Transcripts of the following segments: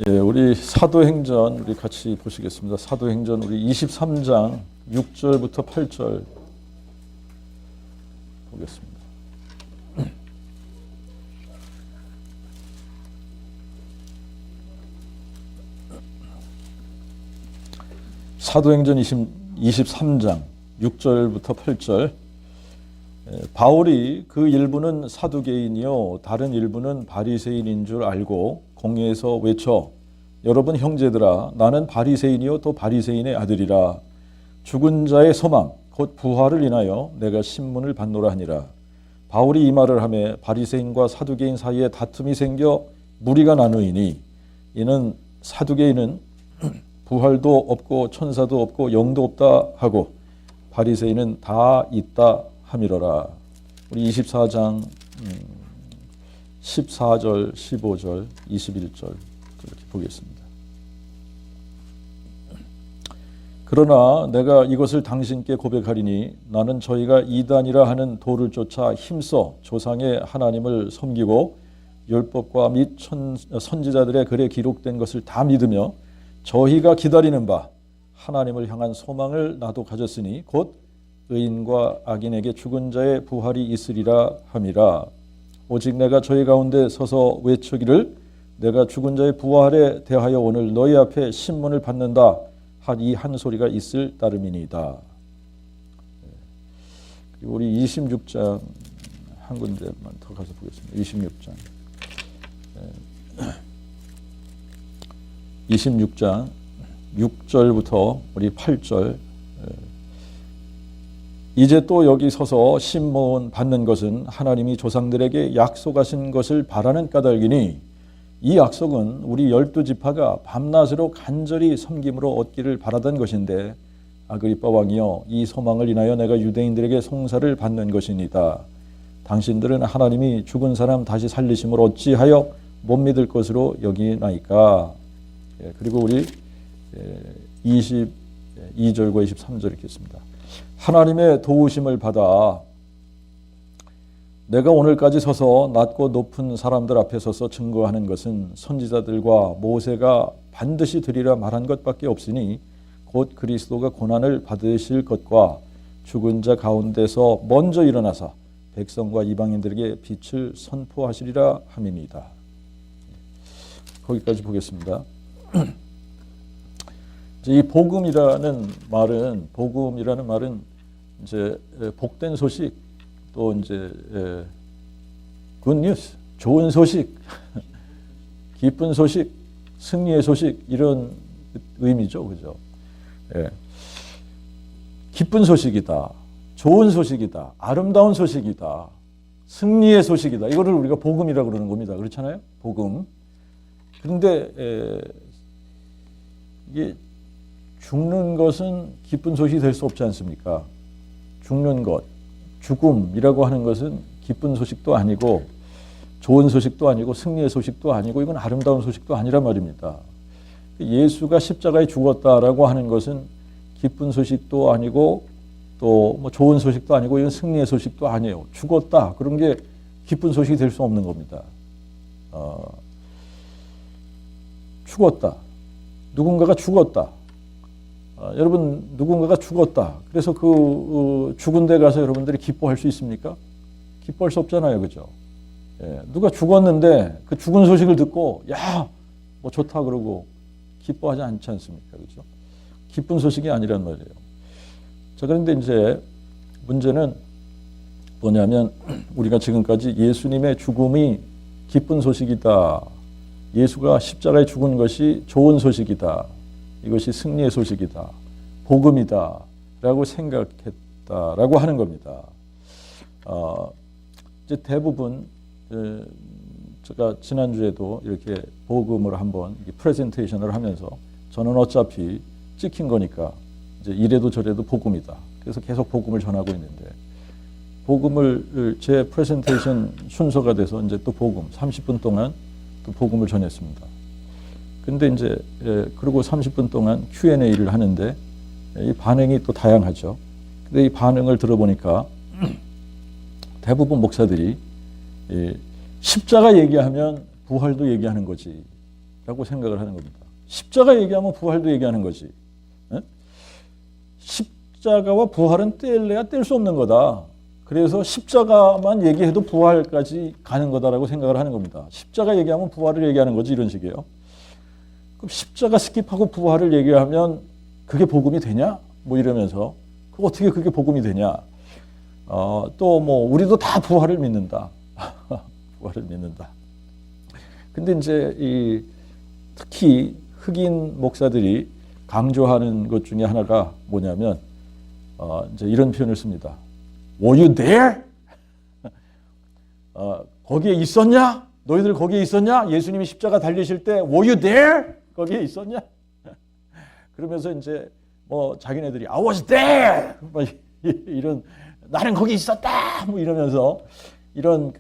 우리 사도행전 우리 같이 보시겠습니다. 사도행전 우리 23장 6절부터 8절 보겠습니다. 사도행전 23장 6절부터 8절. 바울이 그 일부는 사두개인이요 다른 일부는 바리새인인 줄 알고 공회에서 외쳐 여러분 형제들아 나는 바리새인이요 또 바리새인의 아들이라 죽은 자의 소망 곧 부활을 인하여 내가 신문을 받노라 하니라. 바울이 이 말을 하매 바리새인과 사두개인 사이에 다툼이 생겨 무리가 나누이니 이는 사두개인은 부활도 없고 천사도 없고 영도 없다 하고 바리새인은 다 있다 함이로라. 우리 24장 14절, 15절, 21절 이렇게 보겠습니다. 그러나 내가 이것을 당신께 고백하리니 나는 저희가 이단이라 하는 도를 쫓아 힘써 조상의 하나님을 섬기고 율법과 및 선지자들의 글에 기록된 것을 다 믿으며 저희가 기다리는 바 하나님을 향한 소망을 나도 가졌으니 곧 의인과 악인에게 죽은 자의 부활이 있으리라 함이라. 오직 내가 저희 가운데 서서 외치기를 내가 죽은 자의 부활에 대하여 오늘 너희 앞에 신문을 받는다 이 한 소리가 있을 따름이니이다. 그리고 우리 26장 한 군데만 더 가서 보겠습니다. 26장 6절부터 우리 8절. 이제 또 여기 서서 신문 받는 것은 하나님이 조상들에게 약속하신 것을 바라는 까닭이니 이 약속은 우리 12지파가 밤낮으로 간절히 섬김으로 얻기를 바라던 것인데 아그리빠 왕이여 이 소망을 인하여 내가 유대인들에게 송사를 받는 것이니이다. 당신들은 하나님이 죽은 사람 다시 살리심을 어찌하여 못 믿을 것으로 여기나이까. 그리고 우리 22절과 23절 읽겠습니다. 하나님의 도우심을 받아 내가 오늘까지 서서 낮고 높은 사람들 앞에 서서 증거하는 것은 선지자들과 모세가 반드시 드리라 말한 것밖에 없으니 곧 그리스도가 고난을 받으실 것과 죽은 자 가운데서 먼저 일어나사 백성과 이방인들에게 빛을 선포하시리라 함이니이다. 거기까지 보겠습니다. 이 복음이라는 말은 이제 복된 소식, 또 이제 굿뉴스, 좋은 소식, 기쁜 소식, 승리의 소식 이런 의미죠, 그죠? 예. 기쁜 소식이다, 좋은 소식이다, 아름다운 소식이다, 승리의 소식이다. 이거를 우리가 복음이라고 그러는 겁니다. 그렇잖아요, 복음. 그런데 이게 죽는 것은 기쁜 소식이 될 수 없지 않습니까? 죽는 것, 죽음이라고 하는 것은 기쁜 소식도 아니고 좋은 소식도 아니고 승리의 소식도 아니고 이건 아름다운 소식도 아니란 말입니다. 예수가 십자가에 죽었다라고 하는 것은 기쁜 소식도 아니고 또 뭐 좋은 소식도 아니고 이건 승리의 소식도 아니에요. 죽었다. 그런 게 기쁜 소식이 될 수 없는 겁니다. 죽었다. 누군가가 죽었다. 여러분 누군가가 죽었다. 그래서 그 죽은 데 가서 여러분들이 기뻐할 수 있습니까? 기뻐할 수 없잖아요. 그죠? 예, 누가 죽었는데 그 죽은 소식을 듣고 야, 뭐 좋다 그러고 기뻐하지 않지 않습니까? 그죠? 기쁜 소식이 아니란 말이에요. 자, 그런데 이제 문제는 뭐냐면 우리가 지금까지 예수님의 죽음이 기쁜 소식이다. 예수가 십자가에 죽은 것이 좋은 소식이다. 이것이 승리의 소식이다. 복음이다. 라고 생각했다라고 하는 겁니다. 이제 대부분 제가 지난주에도 이렇게 복음을 한번 프레젠테이션을 하면서 저는 어차피 찍힌 거니까 이제 이래도 저래도 복음이다. 그래서 계속 복음을 전하고 있는데 복음을 제 프레젠테이션 순서가 돼서 이제 또 복음 30분 동안 또 복음을 전했습니다. 근데 이제 그리고 30분 동안 Q&A를 하는데 이 반응이 또 다양하죠. 근데 이 반응을 들어보니까 대부분 목사들이 십자가 얘기하면 부활도 얘기하는 거지. 라고 생각을 하는 겁니다. 십자가 얘기하면 부활도 얘기하는 거지. 에? 십자가와 부활은 뗄래야 뗄 수 없는 거다. 그래서 십자가만 얘기해도 부활까지 가는 거다라고 생각을 하는 겁니다. 십자가 얘기하면 부활을 얘기하는 거지, 이런 식이에요. 그럼 십자가 스킵하고 부활을 얘기하면 그게 복음이 되냐? 뭐 이러면서 어떻게 그게 복음이 되냐? 또 뭐 우리도 다 부활을 믿는다. 부활을 믿는다. 근데 이제 특히 흑인 목사들이 강조하는 것 중에 하나가 뭐냐면 이제 이런 표현을 씁니다. Were you there? 거기에 있었냐? 너희들 거기에 있었냐? 예수님이 십자가 달리실 때 Were you there? 거기에 있었냐? 그러면서 이제 뭐 자기네들이 I was there! 뭐 이런 나는 거기 있었다! 뭐 이러면서 이런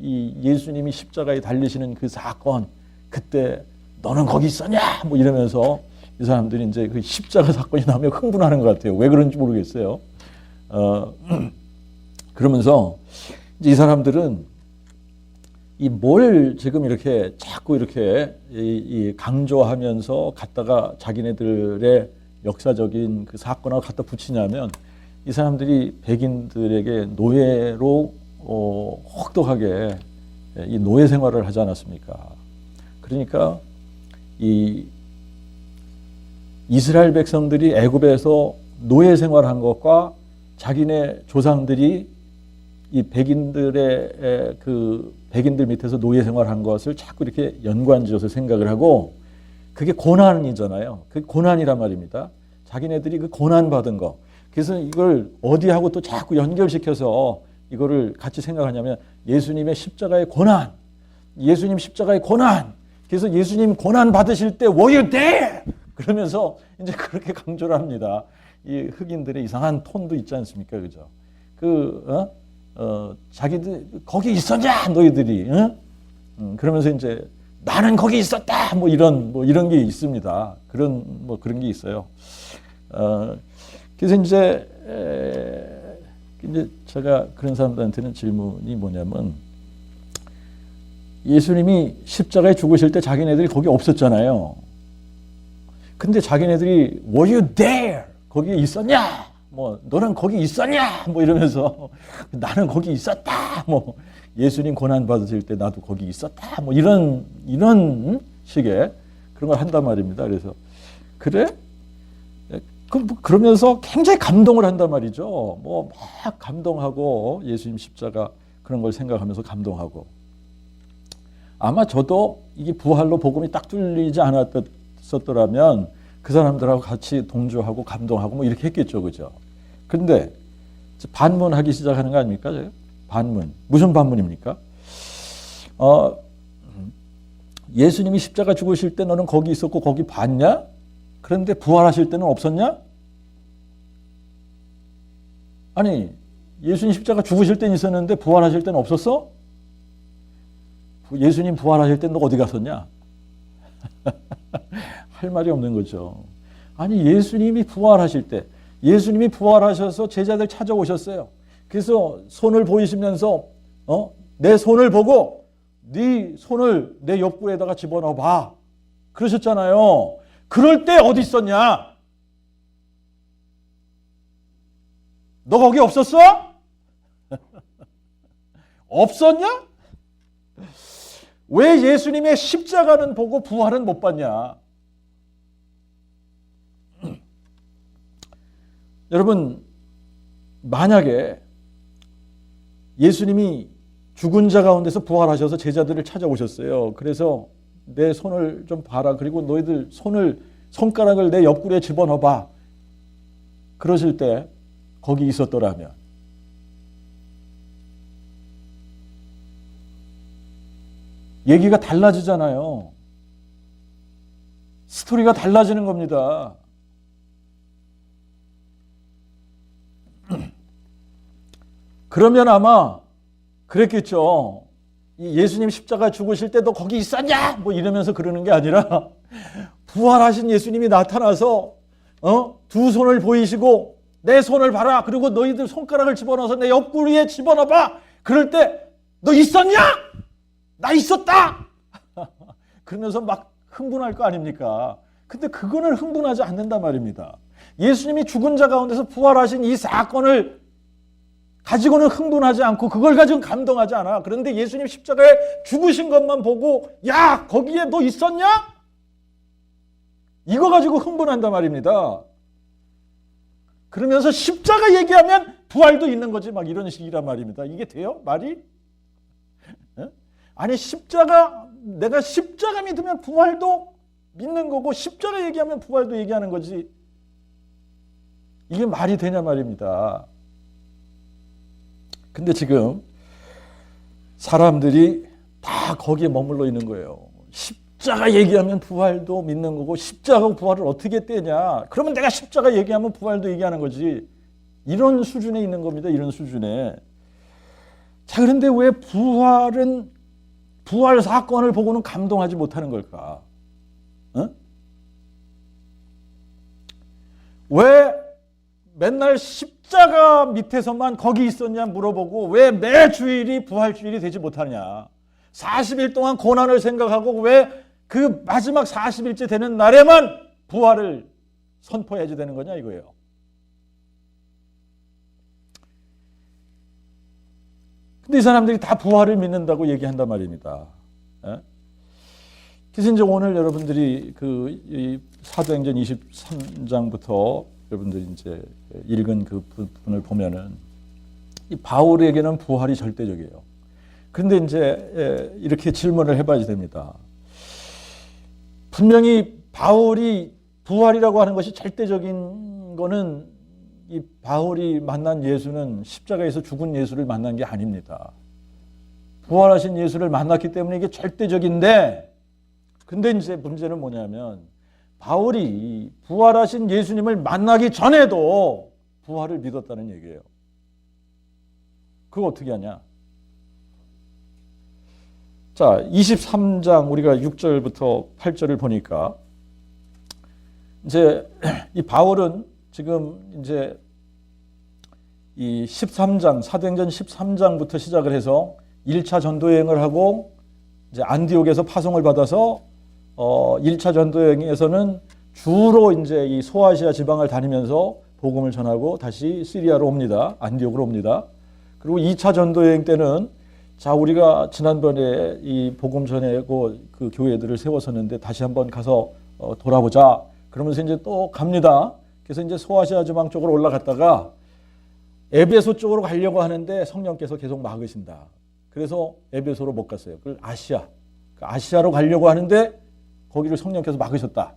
이 예수님이 십자가에 달리시는 그 사건, 그때 너는 거기 있었냐? 뭐 이러면서 이 사람들이 이제 그 십자가 사건이 나오면 흥분하는 것 같아요. 왜 그런지 모르겠어요. 그러면서 이제 이 사람들은 뭘 지금 이렇게 자꾸 이렇게 강조하면서 갖다가 자기네들의 역사적인 그 사건을 갖다 붙이냐면 이 사람들이 백인들에게 노예로 혹독하게 이 노예 생활을 하지 않았습니까? 그러니까 이 이스라엘 백성들이 애굽에서 노예 생활한 것과 자기네 조상들이 이 백인들의 백인들 밑에서 노예 생활한 것을 자꾸 이렇게 연관지어서 생각을 하고 그게 고난이잖아요. 그 고난이란 말입니다. 자기네들이 그 고난 받은 거. 그래서 이걸 어디하고 또 자꾸 연결시켜서 이거를 같이 생각하냐면 예수님의 십자가의 고난, 예수님 십자가의 고난. 그래서 예수님 고난 받으실 때 Were you there? 그러면서 이제 그렇게 강조를 합니다. 이 흑인들의 이상한 톤도 있지 않습니까, 그죠? 자기들 거기 있었냐, 너희들이? 응? 그러면서 이제 나는 거기 있었다, 뭐 이런 게 있습니다. 그런 게 있어요. 그래서 이제 제가 그런 사람들한테는 질문이 뭐냐면 예수님이 십자가에 죽으실 때 자기네들이 거기 없었잖아요. 근데 자기네들이 Were you there? 거기에 있었냐? 뭐 너는 거기 있었냐? 뭐 이러면서 나는 거기 있었다. 뭐 예수님 고난 받으실 때 나도 거기 있었다. 뭐 이런 식의 그런 걸 한단 말입니다. 그래서 그래? 그러면서 굉장히 감동을 한단 말이죠. 뭐 막 감동하고 예수님 십자가 그런 걸 생각하면서 감동하고 아마 저도 이게 부활로 복음이 딱 뚫리지 않았었더라면 그 사람들하고 같이 동조하고 감동하고 뭐 이렇게 했겠죠, 그죠? 근데 반문하기 시작하는 거 아닙니까? 반문. 무슨 반문입니까? 예수님이 십자가 죽으실 때 너는 거기 있었고 거기 봤냐? 그런데 부활하실 때는 없었냐? 아니, 예수님 십자가 죽으실 때는 있었는데 부활하실 때는 없었어? 예수님 부활하실 때 너 어디 갔었냐? 할 말이 없는 거죠. 아니, 예수님이 부활하실 때, 예수님이 부활하셔서 제자들 찾아오셨어요. 그래서 손을 보이시면서 내 손을 보고 네 손을 내 옆구리에다가 집어넣어 봐. 그러셨잖아요. 그럴 때 어디 있었냐? 너 거기 없었어? 없었냐? 왜 예수님의 십자가는 보고 부활은 못 봤냐? 여러분, 만약에 예수님이 죽은 자 가운데서 부활하셔서 제자들을 찾아오셨어요. 그래서 내 손을 좀 봐라. 그리고 너희들 손가락을 내 옆구리에 집어넣어봐. 그러실 때 거기 있었더라면 얘기가 달라지잖아요. 스토리가 달라지는 겁니다. 그러면 아마 그랬겠죠. 예수님 십자가 죽으실 때 너 거기 있었냐? 뭐 이러면서 그러는 게 아니라 부활하신 예수님이 나타나서 두 손을 보이시고 내 손을 봐라. 그리고 너희들 손가락을 집어넣어서 내 옆구리에 집어넣어봐. 그럴 때 너 있었냐? 나 있었다. 그러면서 막 흥분할 거 아닙니까? 근데 그거는 흥분하지 않는단 말입니다. 예수님이 죽은 자 가운데서 부활하신 이 사건을 가지고는 흥분하지 않고 그걸 가지고 감동하지 않아. 그런데 예수님 십자가에 죽으신 것만 보고 야 거기에 너 있었냐? 이거 가지고 흥분한단 말입니다. 그러면서 십자가 얘기하면 부활도 있는 거지 막 이런 식이란 말입니다. 이게 돼요? 말이? 아니 십자가 내가 십자가 믿으면 부활도 믿는 거고 십자가 얘기하면 부활도 얘기하는 거지. 이게 말이 되냐 말입니다. 근데 지금 사람들이 다 거기에 머물러 있는 거예요. 십자가 얘기하면 부활도 믿는 거고 십자가하고 부활을 어떻게 떼냐. 그러면 내가 십자가 얘기하면 부활도 얘기하는 거지. 이런 수준에 있는 겁니다. 이런 수준에. 자, 그런데 왜 부활 사건을 보고는 감동하지 못하는 걸까? 어? 왜 맨날 십자가 밑에서만 거기 있었냐 물어보고 왜 매 주일이 부활주일이 되지 못하냐. 40일 동안 고난을 생각하고 왜 그 마지막 40일째 되는 날에만 부활을 선포해야지 되는 거냐 이거예요. 근데 이 사람들이 다 부활을 믿는다고 얘기한단 말입니다. 그래서 이제 오늘 여러분들이 이 사도행전 23장부터 여러분들이 이제 읽은 그 부분을 보면은 이 바울에게는 부활이 절대적이에요. 그런데 이제 이렇게 질문을 해봐야 됩니다. 분명히 바울이 부활이라고 하는 것이 절대적인 거는 이 바울이 만난 예수는 십자가에서 죽은 예수를 만난 게 아닙니다. 부활하신 예수를 만났기 때문에 이게 절대적인데, 근데 이제 문제는 뭐냐면 바울이 부활하신 예수님을 만나기 전에도 부활을 믿었다는 얘기예요. 그거 어떻게 하냐? 자, 23장 우리가 6절부터 8절을 보니까 이제 이 바울은 지금 이제 이 13장, 사도행전 13장부터 시작을 해서 1차 전도 여행을 하고 이제 안디옥에서 파송을 받아서 1차 전도 여행에서는 주로 이제 이 소아시아 지방을 다니면서 복음을 전하고 다시 시리아로 옵니다. 안디옥으로 옵니다. 그리고 2차 전도 여행 때는 자, 우리가 지난번에 이 복음 전하고 그 교회들을 세웠었는데 다시 한번 가서 돌아보자. 그러면서 이제 또 갑니다. 그래서 이제 소아시아 지방 쪽으로 올라갔다가 에베소 쪽으로 가려고 하는데 성령께서 계속 막으신다. 그래서 에베소로 못 갔어요. 그걸 아시아로 가려고 하는데 거기를 성령께서 막으셨다.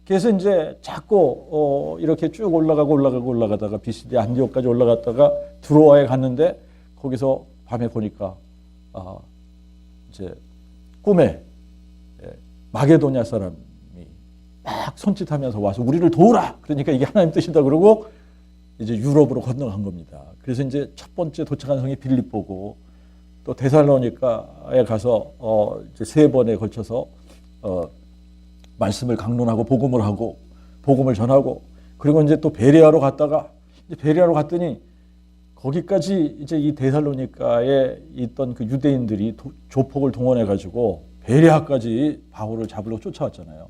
그래서 이제 자꾸 이렇게 쭉 올라가다가 비시디 안디옥까지 올라갔다가 드로아에 갔는데 거기서 밤에 보니까 이제 꿈에 마게도냐 사람이 막 손짓하면서 와서 우리를 도우라. 그러니까 이게 하나님 뜻이다 그러고 이제 유럽으로 건너간 겁니다. 그래서 이제 첫 번째 도착한 성이 빌립보고 또 데살로니가에 가서 이제 3번에 걸쳐서 말씀을 강론하고 복음을 하고 복음을 전하고 그리고 이제 또 베레아로 갔다가 이제 베레아로 갔더니 거기까지 이제 이 데살로니가에 있던 그 유대인들이 조폭을 동원해 가지고 베레아까지 바울을 잡으려고 쫓아왔잖아요.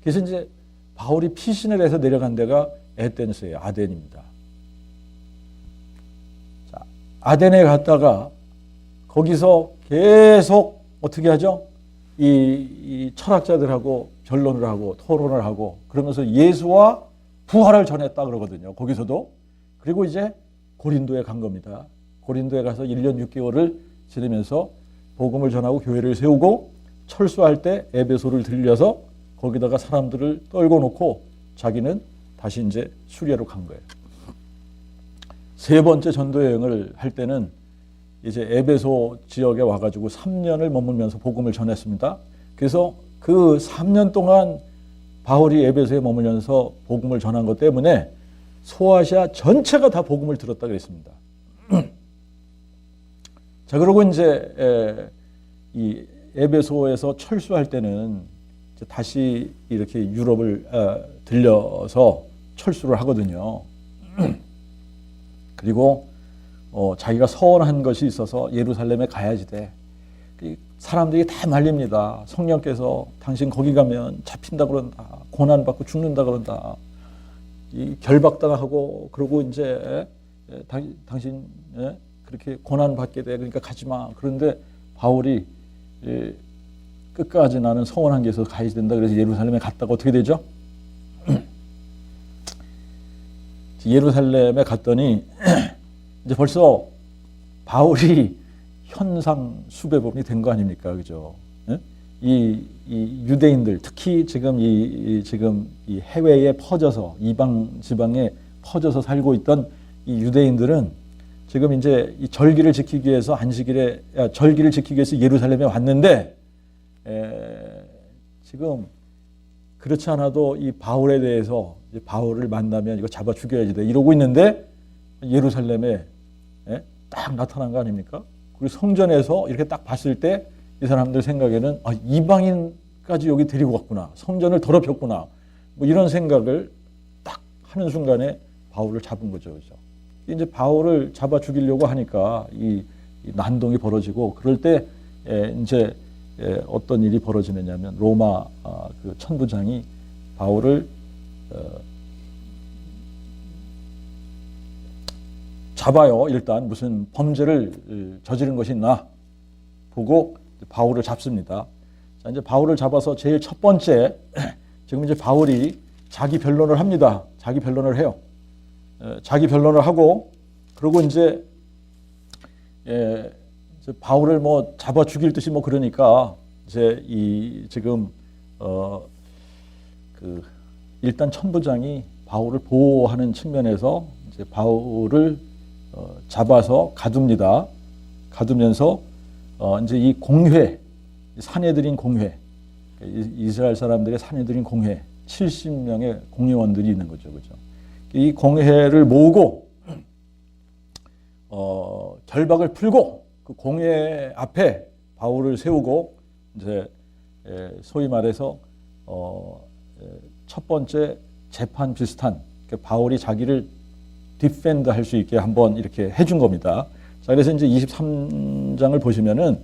그래서 이제 바울이 피신을 해서 내려간 데가 에덴스예요. 아덴입니다. 자, 아덴에 갔다가 거기서 계속 어떻게 하죠? 이 철학자들하고 변론을 하고 토론을 하고 그러면서 예수와 부활을 전했다 그러거든요. 거기서도. 그리고 이제 고린도에 간 겁니다. 고린도에 가서 1년 6개월을 지내면서 복음을 전하고 교회를 세우고 철수할 때 에베소를 들려서 거기다가 사람들을 떨궈 놓고 자기는 다시 이제 수리아로 간 거예요. 3번째 전도 여행을 할 때는 이제 에베소 지역에 와가지고 3년을 머물면서 복음을 전했습니다. 그래서 그 3년 동안 바울이 에베소에 머물면서 복음을 전한 것 때문에 소아시아 전체가 다 복음을 들었다 그랬습니다. 자, 그리고 이제 이 에베소에서 철수할 때는 이제 다시 이렇게 유럽을 들려서 철수를 하거든요. 그리고 자기가 서원한 것이 있어서 예루살렘에 가야지 돼. 사람들이 다 말립니다. 성령께서 당신 거기 가면 잡힌다 그런다. 고난받고 죽는다 그런다. 이 결박당하고 그러고 이제 당신 그렇게 고난받게 돼. 그러니까 가지 마. 그런데 바울이 끝까지 나는 성원한 게서 가야 된다. 그래서 예루살렘에 갔다가 어떻게 되죠? 예루살렘에 갔더니 이제 벌써 바울이 현상 수배범이 된 거 아닙니까, 그죠? 이 유대인들 특히 지금 이 해외에 퍼져서 이방 지방에 퍼져서 살고 있던 이 유대인들은 지금 이제 이 절기를 지키기 위해서 절기를 지키기 위해서 예루살렘에 왔는데 지금 그렇지 않아도 이 바울에 대해서 바울을 만나면 이거 잡아 죽여야지 돼 이러고 있는데 예루살렘에 딱 나타난 거 아닙니까? 그리고 성전에서 이렇게 딱 봤을 때 이 사람들 생각에는 이방인까지 여기 데리고 왔구나. 성전을 더럽혔구나. 뭐 이런 생각을 딱 하는 순간에 바울을 잡은 거죠. 그죠? 이제 바울을 잡아 죽이려고 하니까 이 난동이 벌어지고 그럴 때 이제 어떤 일이 벌어지느냐면 로마 그 천부장이 바울을 잡아요. 일단 무슨 범죄를 저지른 것이 있나 보고 바울을 잡습니다. 자, 이제 바울을 잡아서 제일 첫 번째 지금 이제 바울이 자기 변론을 합니다. 자기 변론을 해요. 자기 변론을 하고 그리고 이제 바울을 뭐 잡아 죽일 듯이 뭐 그러니까 이제 지금 일단 천부장이 바울을 보호하는 측면에서 이제 바울을 잡아서 가둡니다. 가두면서 이제 이 공회, 사내들인 공회, 이스라엘 사람들의 사내들인 공회, 70명의 공회원들이 있는 거죠, 그죠? 이 공회를 모으고 결박을 풀고 그 공회 앞에 바울을 세우고 이제 소위 말해서 첫 번째 재판 비슷한 바울이 자기를 디펜드 할 수 있게 한번 이렇게 해준 겁니다. 자, 그래서 이제 23장을 보시면은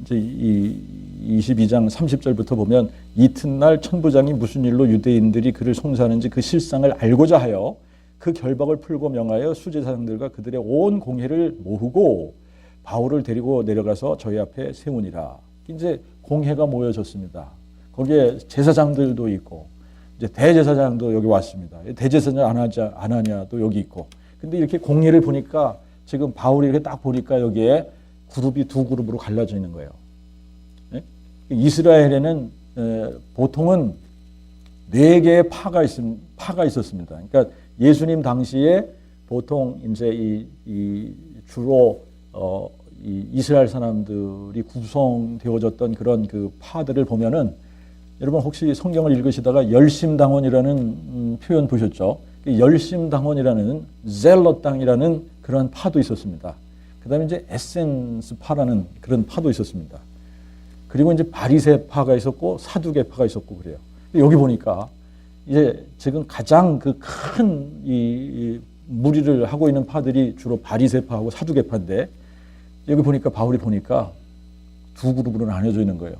이제 이 22장 30절부터 보면 이튿날 천부장이 무슨 일로 유대인들이 그를 송사하는지 그 실상을 알고자 하여 그 결박을 풀고 명하여 수제사장들과 그들의 온 공회를 모으고 바울을 데리고 내려가서 저희 앞에 세우니라. 이제 공회가 모여졌습니다. 거기에 제사장들도 있고 이제 대제사장도 여기 왔습니다. 대제사장 아나니아도 여기 있고. 근데 이렇게 공회를 보니까 지금 바울이 이렇게 딱 보니까 여기에 그룹이 두 그룹으로 갈라져 있는 거예요. 이스라엘에는 보통은 4개의 파가 있었습니다. 그러니까 예수님 당시에 보통 이제 주로 이 이스라엘 사람들이 구성되어졌던 그런 그 파들을 보면은 여러분 혹시 성경을 읽으시다가 열심당원이라는 표현 보셨죠? 열심당원이라는 젤럿당이라는 그런 파도 있었습니다. 그 다음에 이제 에센스파라는 그런 파도 있었습니다. 그리고 이제 바리새파가 있었고 사두개파가 있었고 그래요. 여기 보니까 이제 지금 가장 그 큰 이 무리를 하고 있는 파들이 주로 바리새파하고 사두개파인데 여기 보니까 바울이 보니까 두 그룹으로 나뉘어져 있는 거예요.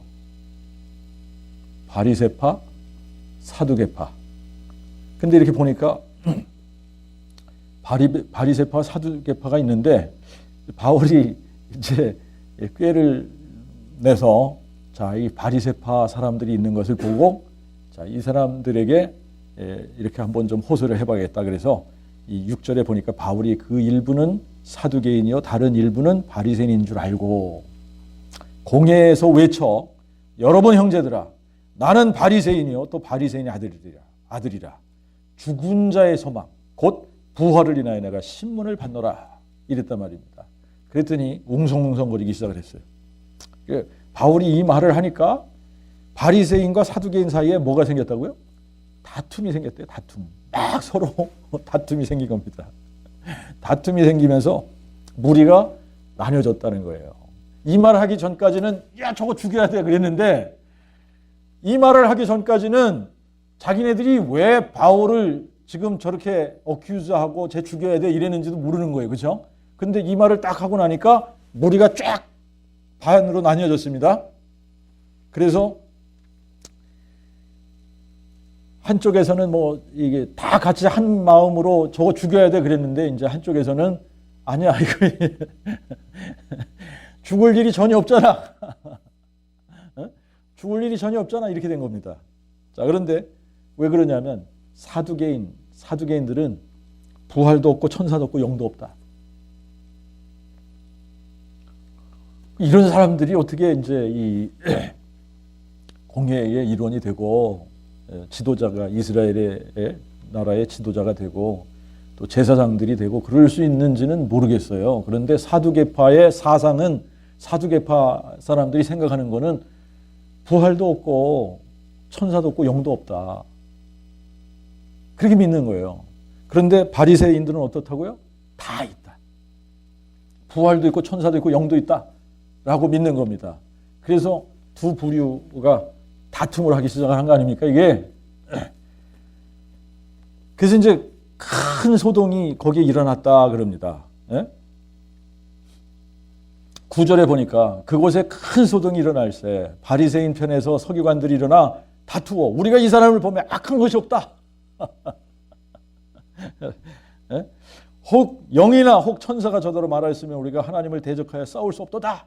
바리새파, 사두개파. 근데 이렇게 보니까 바리새파, 사두개파가 있는데 바울이 이제 꾀를 내서 자, 이 바리새파 사람들이 있는 것을 보고 자, 이 사람들에게 이렇게 한번 좀 호소를 해봐야겠다. 그래서 이 6절에 보니까 바울이 그 일부는 사두개인이요 다른 일부는 바리새인인 줄 알고 공회에서 외쳐 여러분 형제들아 나는 바리새인이요 또 바리새인의 아들이라 죽은 자의 소망 곧 부활을 인하여 내가 신문을 받노라 이랬단 말입니다. 그랬더니 웅성웅성거리기 시작을 했어요. 바울이 이 말을 하니까 바리새인과 사두개인 사이에 뭐가 생겼다고요? 다툼이 생겼대요. 다툼. 막 서로 다툼이 생긴 겁니다. 다툼이 생기면서 무리가 나뉘어졌다는 거예요. 이 말을 하기 전까지는 야 저거 죽여야 돼 그랬는데 이 말을 하기 전까지는 자기네들이 왜 바울을 지금 저렇게 어큐즈하고 쟤 죽여야 돼 이랬는지도 모르는 거예요. 그렇죠? 근데 이 말을 딱 하고 나니까 무리가 쫙 반으로 나뉘어졌습니다. 그래서 한쪽에서는 뭐 이게 다 같이 한 마음으로 저거 죽여야 돼 그랬는데, 이제 한쪽에서는 아니야, 이거 죽을 일이 전혀 없잖아. 죽을 일이 전혀 없잖아. 이렇게 된 겁니다. 자, 그런데 왜 그러냐면 사두개인들은 부활도 없고 천사도 없고 영도 없다. 이런 사람들이 어떻게 이제 이 공회의 일원이 되고 지도자가 이스라엘의 나라의 지도자가 되고 또 제사장들이 되고 그럴 수 있는지는 모르겠어요. 그런데 사두개파의 사상은, 사두개파 사람들이 생각하는 거는 부활도 없고 천사도 없고 영도 없다. 그렇게 믿는 거예요. 그런데 바리새인들은 어떻다고요? 다 있다. 부활도 있고 천사도 있고 영도 있다 라고 믿는 겁니다. 그래서 두 부류가 다툼을 하기 시작한 거 아닙니까, 이게? 그래서 이제 큰 소동이 거기에 일어났다 그럽니다. 예? 9절에 보니까 그곳에 큰 소동이 일어날 때 바리새인 편에서 서기관들이 일어나 다투어 우리가 이 사람을 보면 악한 것이 없다. 예? 혹 영이나 혹 천사가 저더러 말하였으면 우리가 하나님을 대적하여 싸울 수 없도다.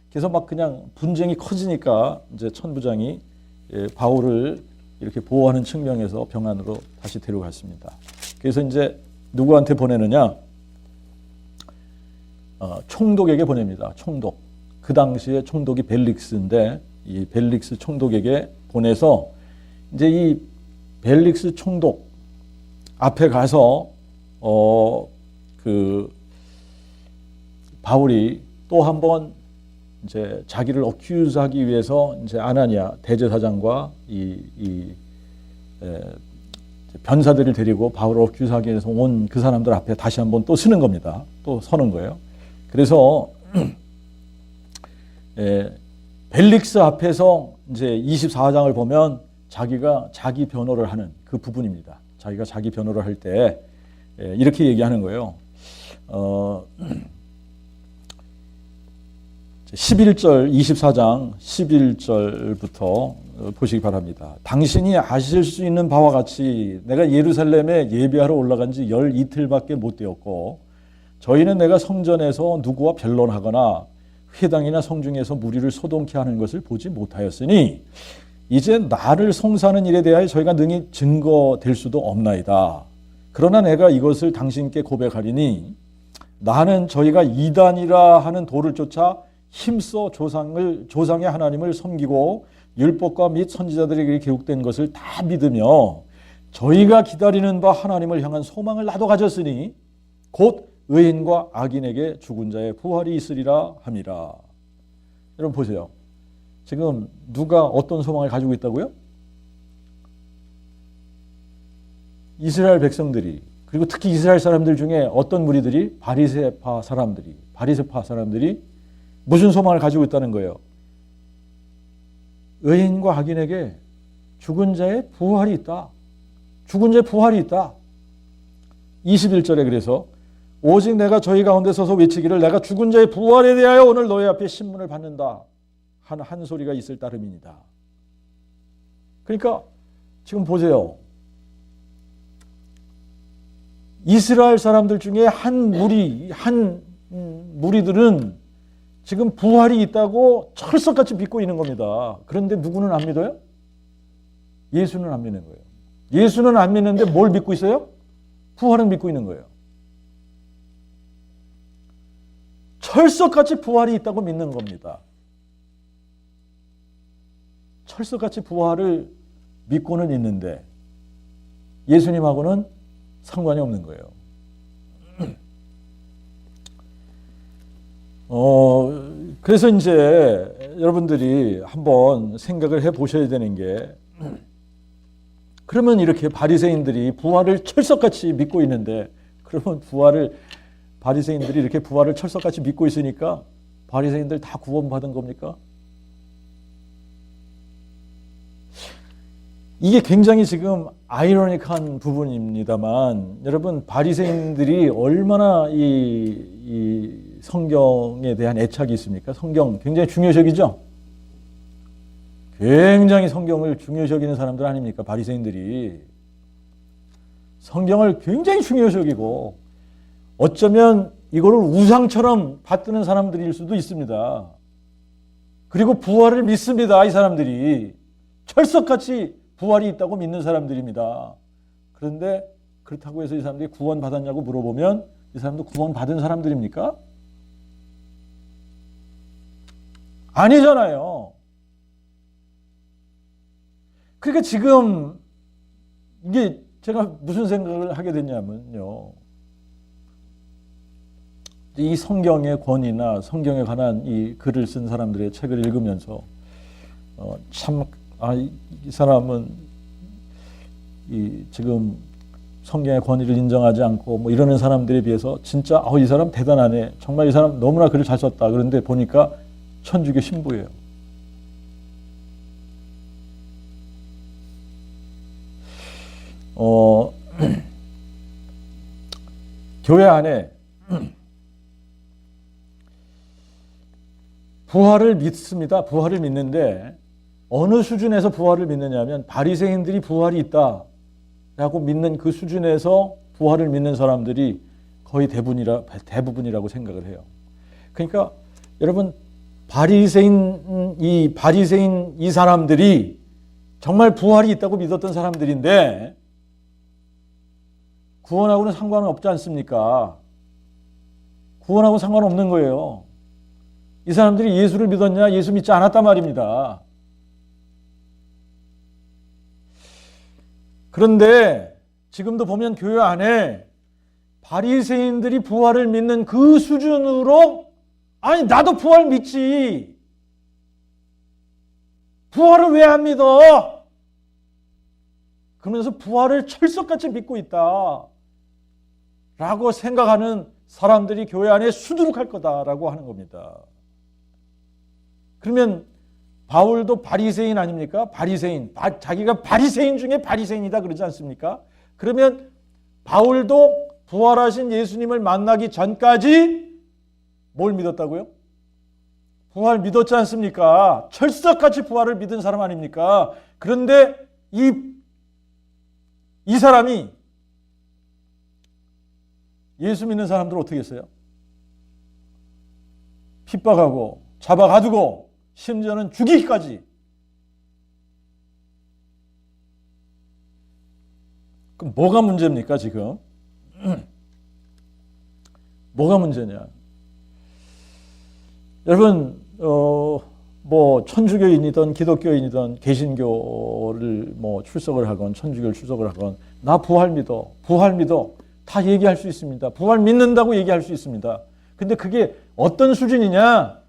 그래서 막 그냥 분쟁이 커지니까 이제 천부장이 바울을 이렇게 보호하는 측면에서 병안으로 다시 데려갔습니다. 그래서 이제 누구한테 보내느냐? 총독에게 보냅니다. 총독. 그 당시에 총독이 벨릭스인데 이 벨릭스 총독에게 보내서 이제 이 벨릭스 총독 앞에 가서 그 바울이 또 한번 이제 자기를 어큐즈하기 위해서 이제 아나니아 대제사장과 이 변사들을 데리고 바울을 어큐즈하기 위해서 온 그 사람들 앞에 다시 한번 또 서는 겁니다. 또 서는 거예요. 그래서 벨릭스 앞에서 이제 24장을 보면 자기가 자기 변호를 하는 그 부분입니다. 자기가 자기 변호를 할 때 이렇게 얘기하는 거예요. 11절 24장 11절부터 보시기 바랍니다. 당신이 아실 수 있는 바와 같이 내가 예루살렘에 예배하러 올라간 지 열 이틀밖에 못 되었고 저희는 내가 성전에서 누구와 변론하거나 회당이나 성중에서 무리를 소동케 하는 것을 보지 못하였으니 이제 나를 송사하는 일에 대하여 저희가 능히 증거될 수도 없나이다. 그러나 내가 이것을 당신께 고백하리니 나는 저희가 이단이라 하는 도를 쫓아 힘써 조상의 하나님을 섬기고 율법과 및 선지자들에게 기록된 것을 다 믿으며 저희가 기다리는 바 하나님을 향한 소망을 나도 가졌으니 곧 의인과 악인에게 죽은 자의 부활이 있으리라 함이라. 여러분 보세요. 지금 누가 어떤 소망을 가지고 있다고요? 이스라엘 백성들이, 그리고 특히 이스라엘 사람들 중에 어떤 무리들이 바리새파 사람들이 무슨 소망을 가지고 있다는 거예요? 의인과 악인에게 죽은 자의 부활이 있다. 죽은 자의 부활이 있다. 21절에 그래서 오직 내가 저희 가운데 서서 외치기를 내가 죽은 자의 부활에 대하여 오늘 너희 앞에 신문을 받는다 한 소리가 있을 따름이니다. 그러니까 지금 보세요. 이스라엘 사람들 중에 한 무리들은 지금 부활이 있다고 철석같이 믿고 있는 겁니다. 그런데 누구는 안 믿어요? 예수는 안 믿는 거예요. 예수는 안 믿는데 뭘 믿고 있어요? 부활은 믿고 있는 거예요. 철석같이 부활이 있다고 믿는 겁니다. 철석같이 부활을 믿고는 있는데 예수님하고는 상관이 없는 거예요. 그래서 이제 여러분들이 한번 생각을 해 보셔야 되는 게, 그러면 이렇게 바리새인들이 부활을 철석같이 믿고 있는데, 그러면 바리새인들이 이렇게 부활을 철석같이 믿고 있으니까 바리새인들 다 구원받은 겁니까? 이게 굉장히 지금 아이러닉한 부분입니다만, 여러분 바리새인들이 얼마나 이 성경에 대한 애착이 있습니까? 성경 굉장히 중요시 여기죠? 굉장히 성경을 중요시 여기는 사람들 아닙니까? 바리새인들이. 성경을 굉장히 중요시 여기고 어쩌면 이거를 우상처럼 받드는 사람들일 수도 있습니다. 그리고 부활을 믿습니다. 이 사람들이. 철석같이 부활이 있다고 믿는 사람들입니다. 그런데 그렇다고 해서 이 사람들이 구원받았냐고 물어보면 이 사람도 구원받은 사람들입니까? 아니잖아요. 그러니까 지금 이게 제가 무슨 생각을 하게 됐냐면요. 이 성경의 권위나 성경에 관한 이 글을 쓴 사람들의 책을 읽으면서 이 사람은 지금 성경의 권위를 인정하지 않고 뭐 이러는 사람들에 비해서 진짜 이 사람 대단하네. 정말 이 사람 너무나 글을 잘 썼다. 그런데 보니까 천주교 신부예요. 교회 안에 부활을 믿습니다. 부활을 믿는데 어느 수준에서 부활을 믿느냐면 바리새인들이 부활이 있다라고 믿는 그 수준에서 부활을 믿는 사람들이 거의 대부분이라고 생각을 해요. 그러니까 여러분 바리새인 이 사람들이 정말 부활이 있다고 믿었던 사람들인데 구원하고는 상관은 없지 않습니까? 구원하고는 상관없는 거예요. 이 사람들이 예수를 믿었냐? 예수 믿지 않았단 말입니다. 그런데 지금도 보면 교회 안에 바리새인들이 부활을 믿는 그 수준으로 아니 나도 부활 믿지. 부활을 왜 안 믿어? 그러면서 부활을 철석같이 믿고 있다. 라고 생각하는 사람들이 교회 안에 수두룩할 거다라고 하는 겁니다. 그러면 바울도 바리새인 아닙니까? 바리새인. 자기가 바리새인 중에 바리새인이다 그러지 않습니까? 그러면 바울도 부활하신 예수님을 만나기 전까지 뭘 믿었다고요? 부활 믿었지 않습니까? 철석같이 부활을 믿은 사람 아닙니까? 그런데 이 사람이 예수 믿는 사람들 어떻게 했어요? 핍박하고 잡아가두고 심지어는 죽이기까지. 그럼 뭐가 문제입니까 지금? 뭐가 문제냐? 여러분 뭐 천주교인이든 기독교인이든 개신교를 뭐 출석을 하건 천주교를 출석을 하건 나 부활 믿어 다 얘기할 수 있습니다. 부활 믿는다고 얘기할 수 있습니다. 근데 그게 어떤 수준이냐?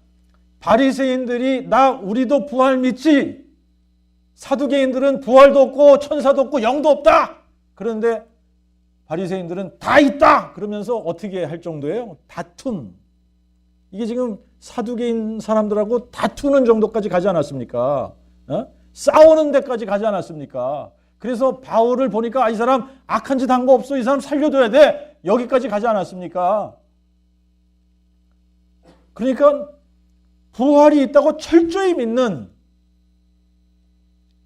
바리새인들이 우리도 부활 믿지. 사두개인들은 부활도 없고 천사도 없고 영도 없다. 그런데 바리새인들은 다 있다. 그러면서 어떻게 할 정도예요? 다툼. 이게 지금 사두개인 사람들하고 다투는 정도까지 가지 않았습니까? 싸우는 데까지 가지 않았습니까? 그래서 바울을 보니까 이 사람 악한 짓 한 거 없어. 이 사람 살려둬야 돼. 여기까지 가지 않았습니까? 그러니까 부활이 있다고 철저히 믿는,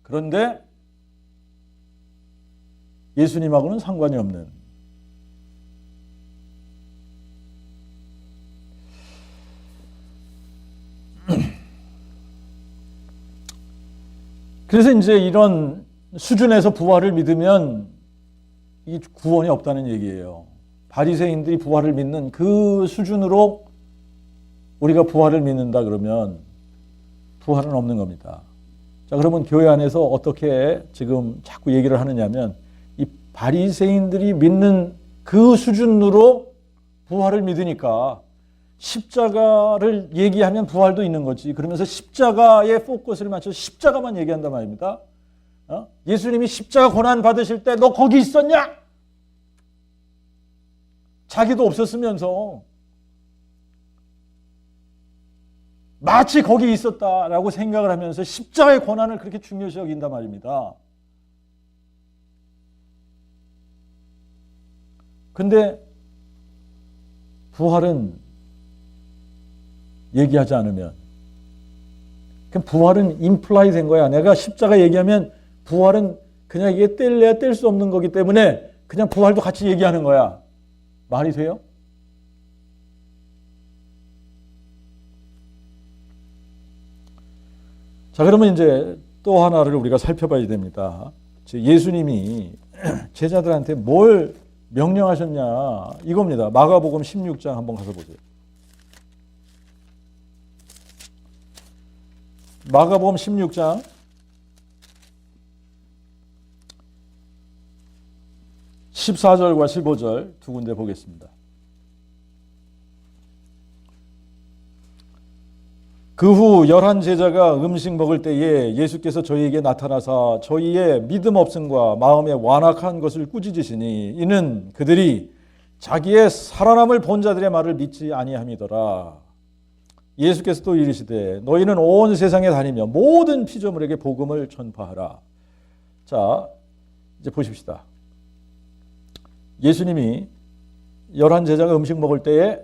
그런데 예수님하고는 상관이 없는, 그래서 이제 이런 수준에서 부활을 믿으면 이 구원이 없다는 얘기예요. 바리새인들이 부활을 믿는 그 수준으로 우리가 부활을 믿는다 그러면 부활은 없는 겁니다. 자, 그러면 교회 안에서 어떻게 지금 자꾸 얘기를 하느냐면 이 바리새인들이 믿는 그 수준으로 부활을 믿으니까 십자가를 얘기하면 부활도 있는 거지. 그러면서 십자가에 포커스를 맞춰서 십자가만 얘기한단 말입니다. 예수님이 십자가 고난 받으실 때 너 거기 있었냐? 자기도 없었으면서 마치 거기 있었다라고 생각을 하면서 십자가의 고난을 그렇게 중요시 여긴단 말입니다. 근데 부활은 얘기하지 않으면. 그럼 부활은 임플라이 된 거야. 내가 십자가 얘기하면 부활은 그냥 이게 뗄래야 뗄 수 없는 거기 때문에 그냥 부활도 같이 얘기하는 거야. 말이 돼요? 자, 그러면 이제 또 하나를 우리가 살펴봐야 됩니다. 예수님이 제자들한테 뭘 명령하셨냐 이겁니다. 마가복음 16장 한번 가서 보세요. 마가복음 16장 14절과 15절 두 군데 보겠습니다. 그 후 11 제자가 음식 먹을 때에 예수께서 저희에게 나타나사 저희의 믿음 없음과 마음의 완악한 것을 꾸짖으시니 이는 그들이 자기의 살아남을 본 자들의 말을 믿지 아니함이더라. 예수께서 또 이르시되 너희는 온 세상에 다니며 모든 피조물에게 복음을 전파하라. 자, 이제 보십시다. 예수님이 11 제자가 음식 먹을 때에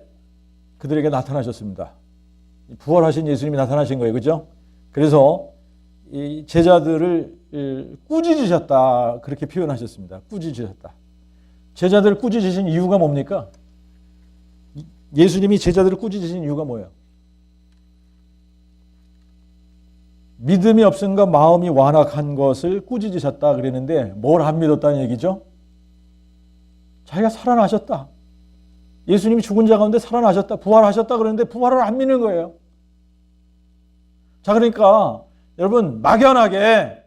그들에게 나타나셨습니다. 부활하신 예수님이 나타나신 거예요. 그죠? 그래서 이 제자들을 꾸짖으셨다. 그렇게 표현하셨습니다. 꾸짖으셨다. 제자들을 꾸짖으신 이유가 뭡니까? 예수님이 제자들을 꾸짖으신 이유가 뭐예요? 믿음이 없음과 마음이 완악한 것을 꾸짖으셨다 그랬는데 뭘 안 믿었다는 얘기죠? 자기가 살아나셨다. 예수님이 죽은 자 가운데 살아나셨다. 부활하셨다 그러는데 부활을 안 믿는 거예요. 자, 그러니까 여러분 막연하게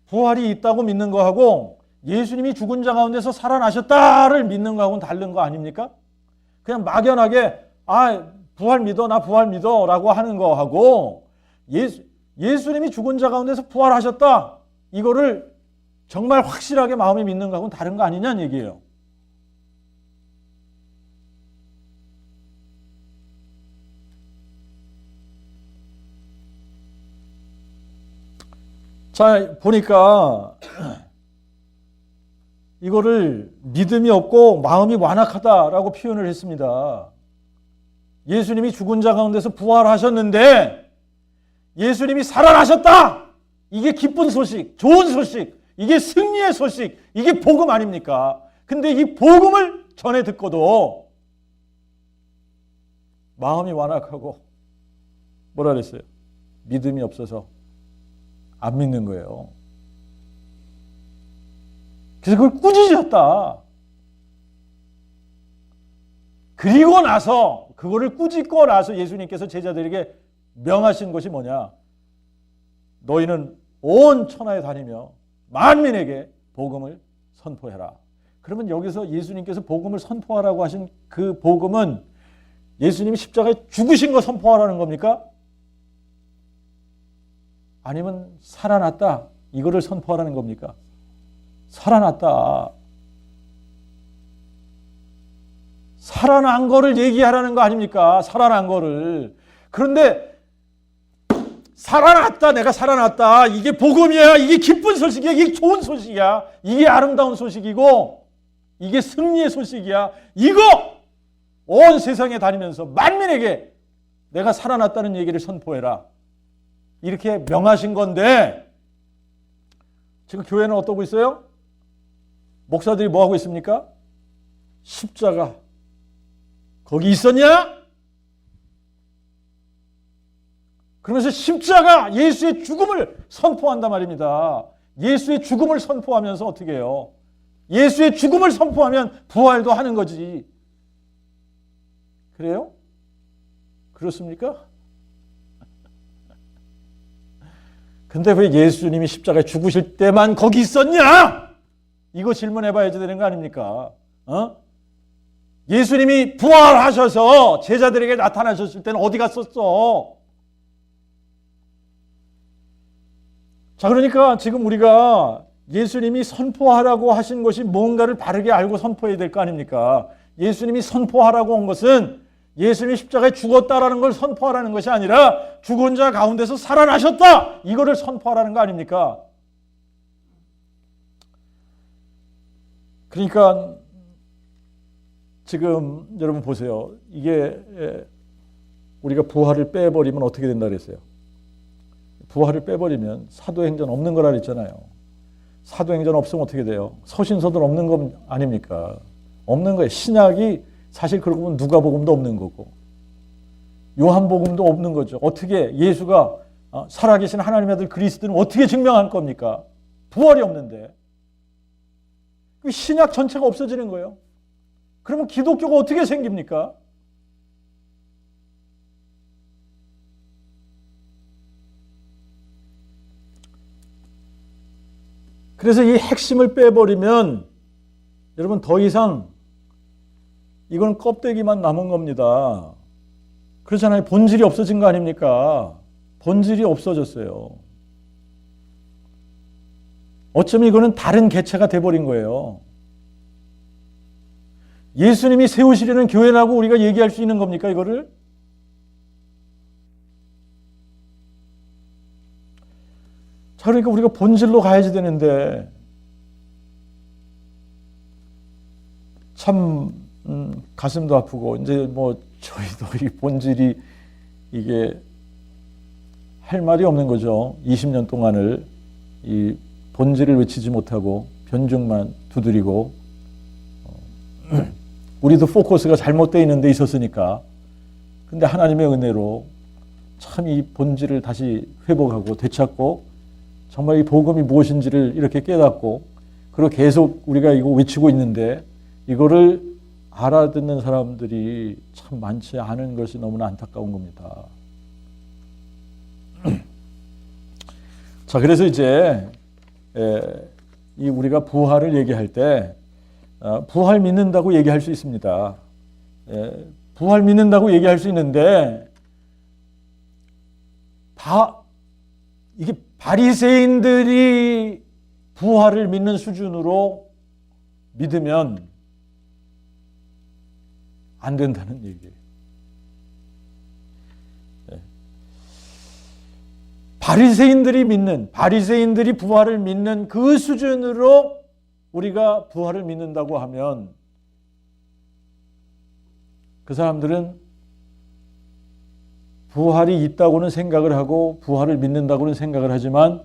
부활이 있다고 믿는 거하고 예수님이 죽은 자 가운데서 살아나셨다를 믿는 거하고는 다른 거 아닙니까? 그냥 막연하게 부활 믿어, 나 부활 믿어 라고 하는 거하고 예수님이 죽은 자 가운데서 부활하셨다 이거를 정말 확실하게 마음에 믿는 거하고는 다른 거 아니냐는 얘기예요. 자, 보니까 이거를 믿음이 없고 마음이 완악하다라고 표현을 했습니다. 예수님이 죽은 자 가운데서 부활하셨는데 예수님이 살아나셨다! 이게 기쁜 소식, 좋은 소식, 이게 승리의 소식, 이게 복음 아닙니까? 근데 이 복음을 전해 듣고도 마음이 완악하고 뭐라 그랬어요? 믿음이 없어서 안 믿는 거예요. 그래서 그걸 꾸짖으셨다. 그리고 나서 그거를 꾸짖고 나서 예수님께서 제자들에게 명하신 것이 뭐냐? 너희는 온 천하에 다니며 만민에게 복음을 선포해라. 그러면 여기서 예수님께서 복음을 선포하라고 하신 그 복음은 예수님이 십자가에 죽으신 거 선포하라는 겁니까? 아니면 살아났다 이거를 선포하라는 겁니까? 살아났다. 살아난 거를 얘기하라는 거 아닙니까? 살아난 거를. 그런데 살아났다, 내가 살아났다, 이게 복음이야, 이게 기쁜 소식이야, 이게 좋은 소식이야, 이게 아름다운 소식이고 이게 승리의 소식이야, 이거 온 세상에 다니면서 만민에게 내가 살아났다는 얘기를 선포해라 이렇게 명하신 건데 지금 교회는 어떠고 있어요? 목사들이 뭐 하고 있습니까? 십자가 거기 있었냐? 그러면서 십자가 예수의 죽음을 선포한단 말입니다. 예수의 죽음을 선포하면서 어떻게 해요? 예수의 죽음을 선포하면 부활도 하는 거지. 그래요? 그렇습니까? 근데 왜 예수님이 십자가에 죽으실 때만 거기 있었냐? 이거 질문해 봐야 되는 거 아닙니까? 예수님이 부활하셔서 제자들에게 나타나셨을 때는 어디 갔었어? 자, 그러니까 지금 우리가 예수님이 선포하라고 하신 것이 뭔가를 바르게 알고 선포해야 될 거 아닙니까? 예수님이 선포하라고 한 것은 예수님이 십자가에 죽었다라는 걸 선포하라는 것이 아니라 죽은 자 가운데서 살아나셨다! 이거를 선포하라는 거 아닙니까? 그러니까 지금 여러분 보세요. 이게 우리가 부활을 빼버리면 어떻게 된다 그랬어요? 부활을 빼버리면 사도행전 없는 거라 그랬잖아요. 사도행전 없으면 어떻게 돼요? 서신서들 없는 거 아닙니까? 없는 거예요. 신약이 사실 그러고 보면 누가복음도 없는 거고 요한복음도 없는 거죠. 어떻게 예수가 살아계신 하나님의 아들 그리스도는 어떻게 증명할 겁니까? 부활이 없는데. 신약 전체가 없어지는 거예요. 그러면 기독교가 어떻게 생깁니까? 그래서 이 핵심을 빼버리면 여러분 더 이상 이건 껍데기만 남은 겁니다. 그렇잖아요. 본질이 없어진 거 아닙니까? 본질이 없어졌어요. 어쩌면 이거는 다른 개체가 돼버린 거예요. 예수님이 세우시려는 교회라고 우리가 얘기할 수 있는 겁니까, 이거를? 자, 그러니까 우리가 본질로 가야지 되는데 참 가슴도 아프고 이제 뭐 저희도 이 본질이 이게 할 말이 없는 거죠. 20년 동안을 이 본질을 외치지 못하고 변죽만 두드리고 우리도 포커스가 잘못되어 있는 데 있었으니까. 근데 하나님의 은혜로 참 이 본질을 다시 회복하고 되찾고 정말 이 복음이 무엇인지를 이렇게 깨닫고 그리고 계속 우리가 이거 외치고 있는데 이거를 알아듣는 사람들이 참 많지 않은 것이 너무나 안타까운 겁니다. 자, 그래서 이제 이 우리가 부활을 얘기할 때 부활 믿는다고 얘기할 수 있습니다. 부활 믿는다고 얘기할 수 있는데 이게 바리새인들이 부활을 믿는 수준으로 믿으면 안 된다는 얘기예요. 바리새인들이 부활을 믿는 그 수준으로 우리가 부활을 믿는다고 하면 그 사람들은 부활이 있다고는 생각을 하고 부활을 믿는다고는 생각을 하지만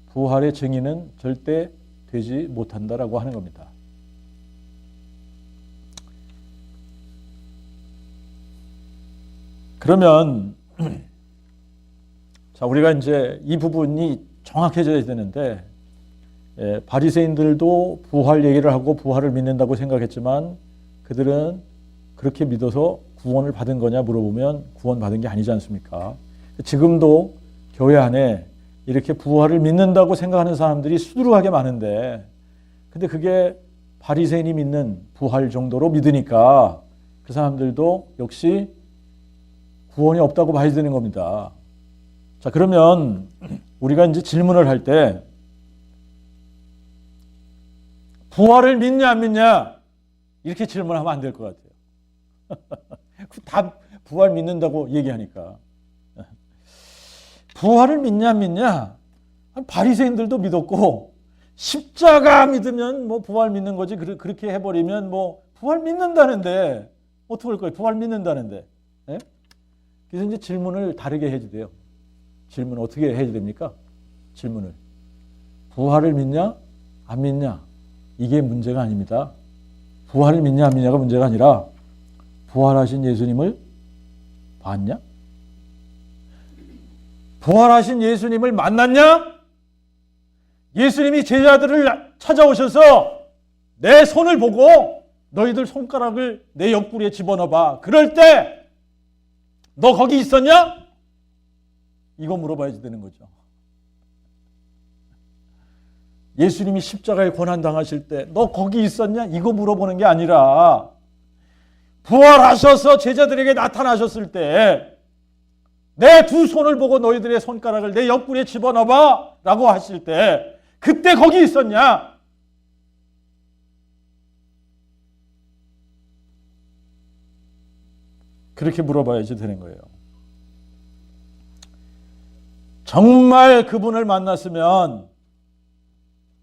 부활의 증인은 절대 되지 못한다라고 하는 겁니다. 그러면 자, 우리가 이제 이 부분이 정확해져야 되는데 바리새인들도 부활 얘기를 하고 부활을 믿는다고 생각했지만 그들은 그렇게 믿어서 구원을 받은 거냐 물어보면 구원 받은 게 아니지 않습니까? 지금도 교회 안에 이렇게 부활을 믿는다고 생각하는 사람들이 수두룩하게 많은데 근데 그게 바리새인이 믿는 부활 정도로 믿으니까 그 사람들도 역시 구원이 없다고 봐야 되는 겁니다. 자, 그러면 우리가 이제 질문을 할 때 부활을 믿냐 안 믿냐 이렇게 질문하면 안 될 것 같아요. 다 부활 믿는다고 얘기하니까. 부활을 믿냐 안 믿냐 바리새인들도 믿었고 십자가 믿으면 뭐 부활 믿는 거지 그렇게 해버리면 뭐 부활 믿는다는데 어떻게 할 거예요? 부활 믿는다는데. 예? 그래서 이제 질문을 다르게 해야 돼요. 질문 어떻게 해야 됩니까? 질문을. 부활을 믿냐? 안 믿냐? 이게 문제가 아닙니다. 부활을 믿냐 안 믿냐가 문제가 아니라 부활하신 예수님을 봤냐? 부활하신 예수님을 만났냐? 예수님이 제자들을 찾아오셔서 내 손을 보고 너희들 손가락을 내 옆구리에 집어넣어봐. 그럴 때 너 거기 있었냐? 이거 물어봐야지 되는 거죠. 예수님이 십자가에 고난당하실 때 너 거기 있었냐? 이거 물어보는 게 아니라 부활하셔서 제자들에게 나타나셨을 때 내 두 손을 보고 너희들의 손가락을 내 옆구리에 집어넣어봐 라고 하실 때 그때 거기 있었냐? 그렇게 물어봐야지 되는 거예요. 정말 그분을 만났으면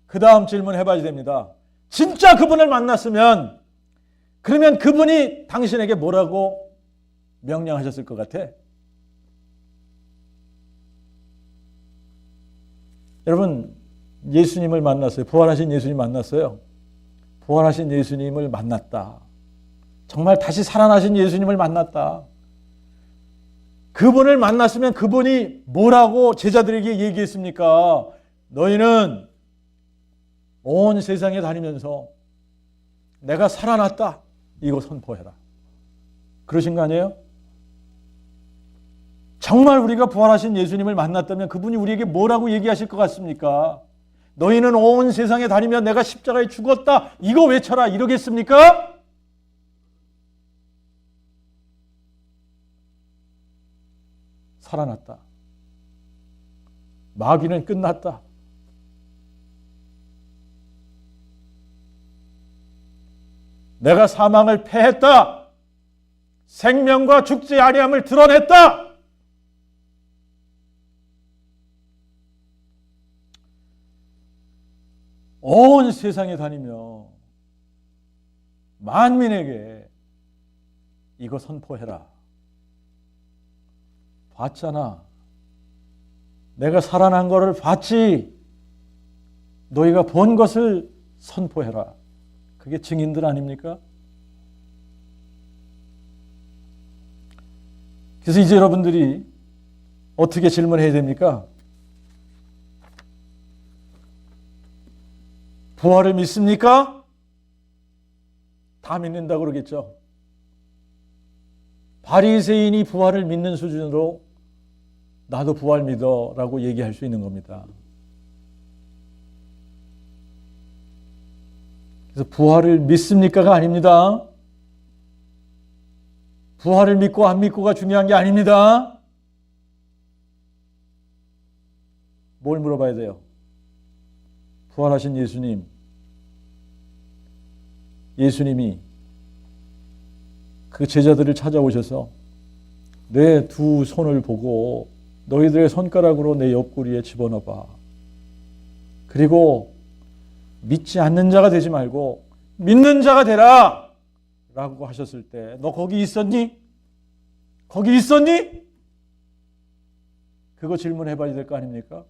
그 다음 질문 해봐야 됩니다. 진짜 그분을 만났으면 그러면 그분이 당신에게 뭐라고 명령하셨을 것 같아? 여러분, 예수님을 만났어요. 부활하신 예수님 만났어요. 부활하신 예수님을 만났다. 정말 다시 살아나신 예수님을 만났다. 그분을 만났으면 그분이 뭐라고 제자들에게 얘기했습니까? 너희는 온 세상에 다니면서 내가 살아났다. 이거 선포해라. 그러신 거 아니에요? 정말 우리가 부활하신 예수님을 만났다면 그분이 우리에게 뭐라고 얘기하실 것 같습니까? 너희는 온 세상에 다니며 내가 십자가에 죽었다. 이거 외쳐라. 이러겠습니까? 살아났다. 마귀는 끝났다. 내가 사망을 패했다. 생명과 죽지 아니함을 드러냈다. 온 세상에 다니며 만민에게 이거 선포해라. 봤잖아. 내가 살아난 것을 봤지. 너희가 본 것을 선포해라. 그게 증인들 아닙니까? 그래서 이제 여러분들이 어떻게 질문해야 됩니까? 부활을 믿습니까? 다 믿는다고 그러겠죠. 바리새인이 부활을 믿는 수준으로 나도 부활 믿어 라고 얘기할 수 있는 겁니다. 그래서 부활을 믿습니까가 아닙니다. 부활을 믿고 안 믿고가 중요한 게 아닙니다. 뭘 물어봐야 돼요? 부활하신 예수님이 그 제자들을 찾아오셔서 내 두 손을 보고 너희들의 손가락으로 내 옆구리에 집어넣어봐. 그리고 믿지 않는 자가 되지 말고 믿는 자가 되라 라고 하셨을 때 너 거기 있었니? 거기 있었니? 그거 질문해 봐야 될 거 아닙니까?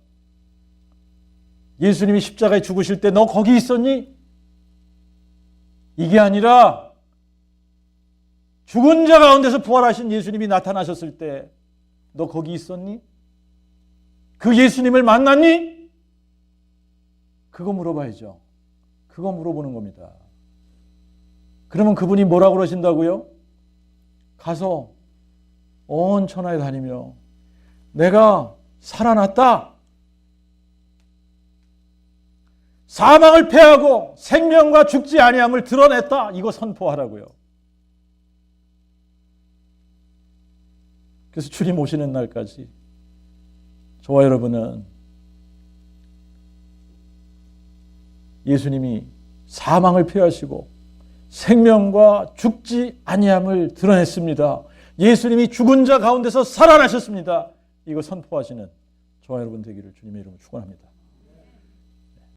예수님이 십자가에 죽으실 때 너 거기 있었니? 이게 아니라 죽은 자 가운데서 부활하신 예수님이 나타나셨을 때 너 거기 있었니? 그 예수님을 만났니? 그거 물어봐야죠. 그거 물어보는 겁니다. 그러면 그분이 뭐라고 그러신다고요? 가서 온 천하에 다니며 내가 살아났다. 사망을 패하고 생명과 죽지 아니함을 드러냈다. 이거 선포하라고요. 그래서 주님 오시는 날까지 저와 여러분은 예수님이 사망을 패하시고 생명과 죽지 아니함을 드러냈습니다. 예수님이 죽은 자 가운데서 살아나셨습니다. 이거 선포하시는 저와 여러분 되기를 주님의 이름으로 축원합니다.